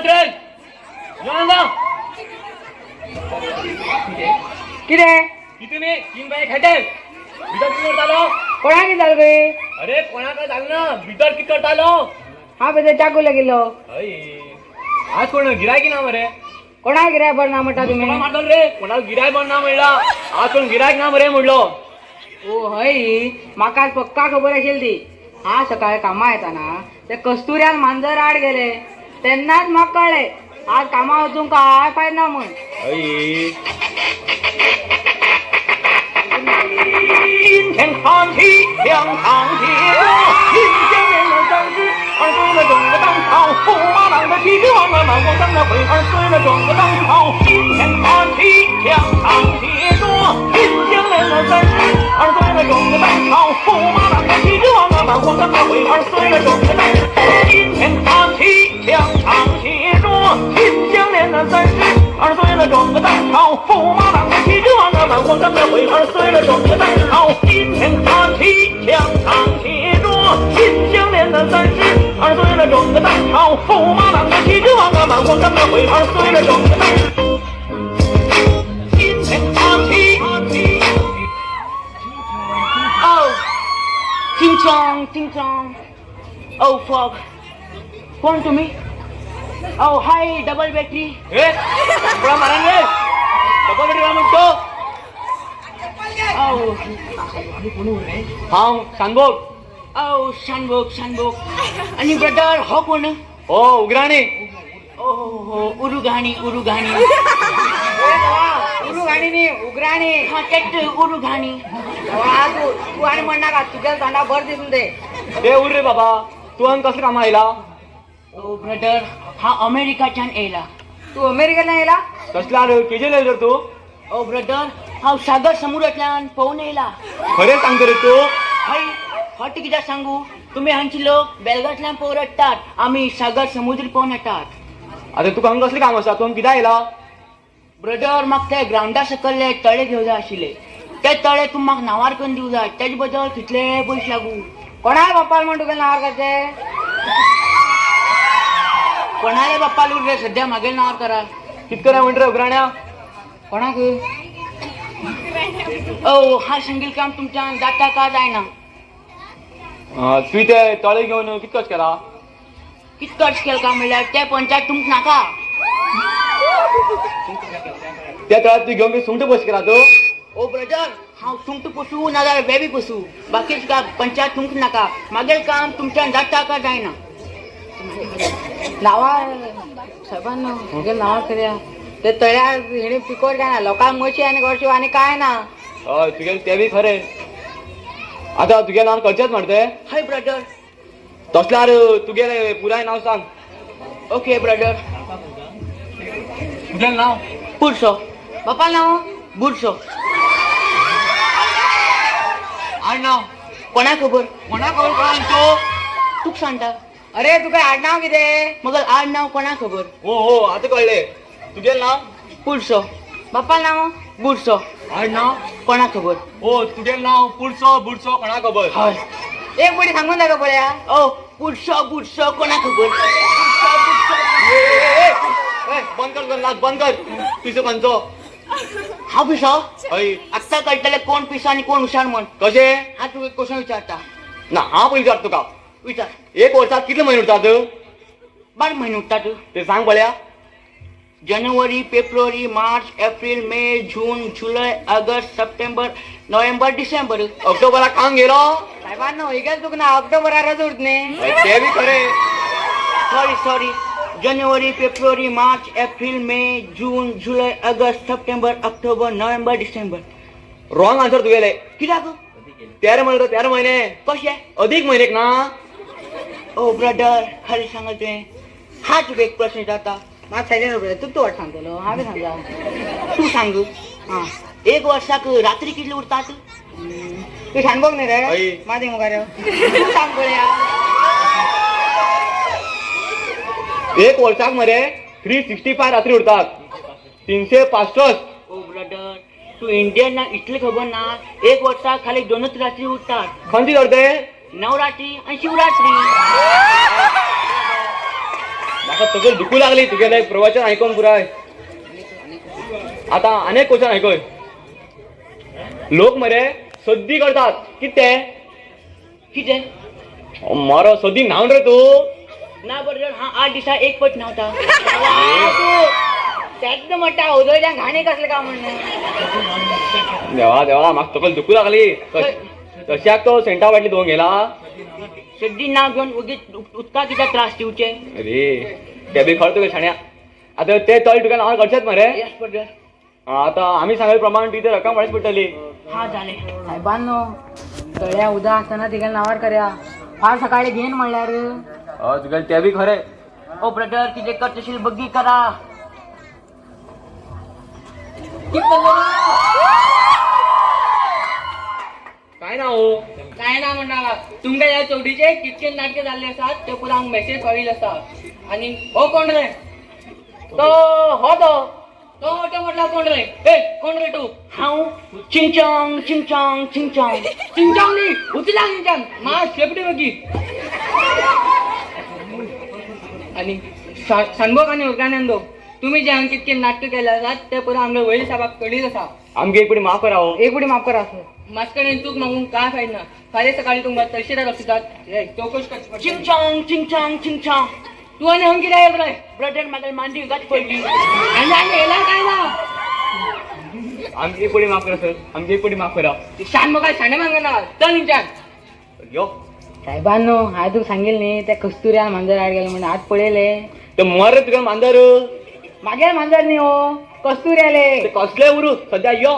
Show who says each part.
Speaker 1: रे
Speaker 2: किरे
Speaker 1: किती नाही 3 बाय खेटे भितर किती करतालो
Speaker 2: कोणा किती झालं गे
Speaker 1: अरे कोणाकडे झालं ना भितर किती करतालो
Speaker 2: हा बेटा टाकूला गेलो
Speaker 1: आज कोण गिरायकी ना मरे
Speaker 2: कोणा गिराय बरं ना म्हणता तुम्ही
Speaker 1: मारल रे कोणाला गिराय पण ना म्हणला आज कोण गिरायक ना मरे म्हणलो
Speaker 2: ओ हय म्हाका पक्का खबर असेल ती हा सकाळी कामा येताना ते कस्तुऱ्यान मांजर आड गेले तेन्नाच म्हाका कळले आज कामा वचूंक काय पाहिजे ना म्हण Ting chong. Oh fuck. कोण तुम्ही? Oh hi double battery.
Speaker 1: थोडा मारा रे. डबल बॅटरी म्हणतो. हाँ शानभोग.
Speaker 2: शानभोग. आणि ब्रदर हो कोण?
Speaker 1: ओ उग्राणी.
Speaker 2: हो उरुघाणी. उरुघाणी नी उग्राणी. हा तेच उरुघाणी. तू आणि म्हणणार का तुझ्या दांडा भर दिसून दे.
Speaker 1: ते उर रे बाबा. तू आणि कसं कामा आयला?
Speaker 2: ओ ब्रदर हा अमेरिकाच्यान येला. तू अमेरिकेला येला?
Speaker 1: कसला रे केजेला येतो तू?
Speaker 2: ओ ब्रदर हा सागर समुद्रातल्यान पोहून येला.
Speaker 1: खरे सांगतो रे तू?
Speaker 2: हाय हट किती सांगू तुम्ही हांची लोक बेलगाटल्यान पोहून येतात आम्ही सागर समुद्र पोहून येतात.
Speaker 1: आता तुका हांगा कसले काम आसा? तू कित्याक आयला?
Speaker 2: ब्रदर म्हाका ते ग्राउंडा सकयले तळे घेवं जाय आशिल्ले. ते तळे तूं म्हाका नांवार करून दिवं जाय. तेजे बद्दल कितले पयशे लागू? कोणाले बाप्पाल म्हण तुगेले नांवार करचे? कोणाले बाप्पाल रे सध्या म्हागेले नांवार करा.
Speaker 1: कित करा म्हण रे उग्राण्या?
Speaker 2: कोणाक? ओ हा संगील काम तुमच्यान जाता का जायना?
Speaker 1: तू ते तळे घेऊन कितकोच केला?
Speaker 2: कितकोच केला का म्हणल्यार ते पंचायत तुमक नाका.
Speaker 1: त्या तळ्यात तू घेऊन सुंगट पोस केला तो?
Speaker 2: ओ ब्रदर हांव सुंगट पोसू नाजाल्यार बेबी पोसू बाकीच का पंचायत तुमक नाका. मागेल काम तुमच्यान जाता का जायना? नांवार साहेबांना मागेल नांवार करया. ते तळ्यार हेणी पिकोर काय ना लोकांक मशी आनी गोडशी आनी काय ना.
Speaker 1: हय तुगेले ते बी खरे. आता तुगे नांव करचेच म्हणते?
Speaker 2: हय ब्रदर.
Speaker 1: तसल्यार तुगेले पुराय नांव सांग.
Speaker 2: Okay brother.
Speaker 1: तुगेलें नांव?
Speaker 2: पुरसो. बापाल नांव? बुरसो.
Speaker 1: आडनाव?
Speaker 2: कोणा खबर?
Speaker 1: कोणा खबर कोणा तो?
Speaker 2: तुक सांगता. अरे तुका आडनाव कितें? मगल आडनाव कोणा खबर?
Speaker 1: हो आता कळले. तुगेलें नांव?
Speaker 2: पुरसो. बापाल नांव? बुरसो.
Speaker 1: आडनाव?
Speaker 2: कोणा खबर?
Speaker 1: ओ तुगेलें नांव पुरसो बुरसो कोणा खबर?
Speaker 2: हय. एक बडी सांगून दाखव पळया. ओ पुरसो कोणा खबर?
Speaker 1: बंद कर नाच बंद कर. पिसो खंयचो?
Speaker 2: हा पिसो?
Speaker 1: हय.
Speaker 2: आत्ता कळटले कोण पिसो आनी कोण हुशार म्हण.
Speaker 1: कशें?
Speaker 2: हा तू एक क्वेश्चन विचारता.
Speaker 1: ना हांव पयलीं विचारता तुका.
Speaker 2: विचार.
Speaker 1: एक वर्सात कितले म्हयने उरतात?
Speaker 2: 12 म्हयने उरतात.
Speaker 1: ते सांग पळया.
Speaker 2: जानेवारी, फेब्रुवारी, मार्च, एप्रिल, मे, जून, जुलै, ऑगस्ट, सप्टेंबर, नोव्हेंबर, डिसेंबर.
Speaker 1: ऑक्टोबराक हांग गेलो?
Speaker 2: साहेबांनो हेगेल तुका ना ऑक्टोबरारच उरत न्ही.
Speaker 1: ते बी खरे.
Speaker 2: सॉरी. जानेवारी, फेब्रुवारी, मार्च, एप्रिल, मे, जून, जुलै, ऑगस्ट, सप्टेंबर, ऑक्टोबर, नोव्हेंबर, डिसेंबर.
Speaker 1: रॉंग आन्सर तुगेले.
Speaker 2: कित्याक?
Speaker 1: 13 म्हयने 13 म्हयने.
Speaker 2: कशें?
Speaker 1: अधिक महिने ना?
Speaker 2: ओ ब्रदर खरें सांगा तुवें. हा तुका एक प्रश्न विचारता. म्हाका सायडीन उबे तू वाट सांगतलो हांवें सांगता. तू सांग. हां एक वर्साक रात्री कितले उरतात? तू शानभोग न्ही रे? मादी मुखार तू सांग पळया.
Speaker 1: एक वर्साक मरे 365 रात्री उरतात. 365.
Speaker 2: ओ ब्रदर तू इंडियन ना इतले खबर ना. एक वर्साक खाली 2च रात्री उरतात.
Speaker 1: खंयची धरते?
Speaker 2: नवरात्री आणि शिवरात्री.
Speaker 1: आता सगळं दुखू लागली तुझे प्रवचन ऐकून पुराय. आता अनेक क्वेश्चन ऐकय. लोक मरे सद्दी करतात किती
Speaker 2: किती
Speaker 1: मारो सद्दी नाव रे तू
Speaker 2: ना बरोबर हा 8 दिवसा एक पट नव्हता त्यात मोठा उदयच्या घाणे कसले का म्हणणं.
Speaker 1: देवा देवा म्हाका तकल दुखू लागली. तशाक तो सेंटा वाटली दोन गेला.
Speaker 2: सद्दी नाव घेऊन उगीच उदका किती त्रास दिवचे.
Speaker 1: अरे ते बी खरं तुका शाण्या. आता ते तळ तुका नाव करचेत मरे.
Speaker 2: यस बरोबर.
Speaker 1: आता आम्ही सांगितल्या प्रमाणे तिथे रक्कम वाढत पडटली.
Speaker 2: हा झाले साहेबांनो तळ्या उदा असताना तिघा नावार कर्या फार सकाळी घेन म्हणल्यार
Speaker 1: तुका ते बी खरे.
Speaker 2: ओ ब्रदर किती करतशील बग्गी करा.
Speaker 1: काय ना हो
Speaker 2: काय ना म्हणणार तुमच्या या चौधरीचे कितके नाटके झाले असतात ते पुरा मेसेज कळील असता. आणि हो कोण रे तो हो तो मोठा म्हटला कोण रे. ए कोण रे तू. हाऊ चिंचॉंग चिंचॉंग चिंचॉंग चिंचॉंग नी उचला चिंचॉंग मा शेपटी बघी. आणि सनबोक आणि उर्गानंदो तुम्ही जे हांगा कितके नाटक केले असतात ते पुरा आमच्या वैली साहेबाक कळील असा.
Speaker 1: आमगे एक पुढे माफ करा हो.
Speaker 2: एक पुढे माफ करा असं मास्करांनी चूक मागून काय फायदा ना. फारे सकाळी तुमका तळशीदार असतात चौकश कर. चिंचॉंग चिंचॉंग चिंचॉंग तू आणि हम किती आहे ब्रदर माझ्या मांडी गाठ पडली आणि याला काय ना.
Speaker 1: आमगे पुढे माफ करा सर. आमगे पुढे माफ करा.
Speaker 2: शान मग काय शाणे मागणार चल निचान.
Speaker 1: यो
Speaker 2: साहेबांनो हाय तू सांगेल नाही त्या कस्तुऱ्या मांजर आड गेलं म्हणजे आत पडेले
Speaker 1: ते मर तुका मांजर
Speaker 2: मागे मांजर नाही हो कस्तुऱ्याले
Speaker 1: कसले उरू सध्या यो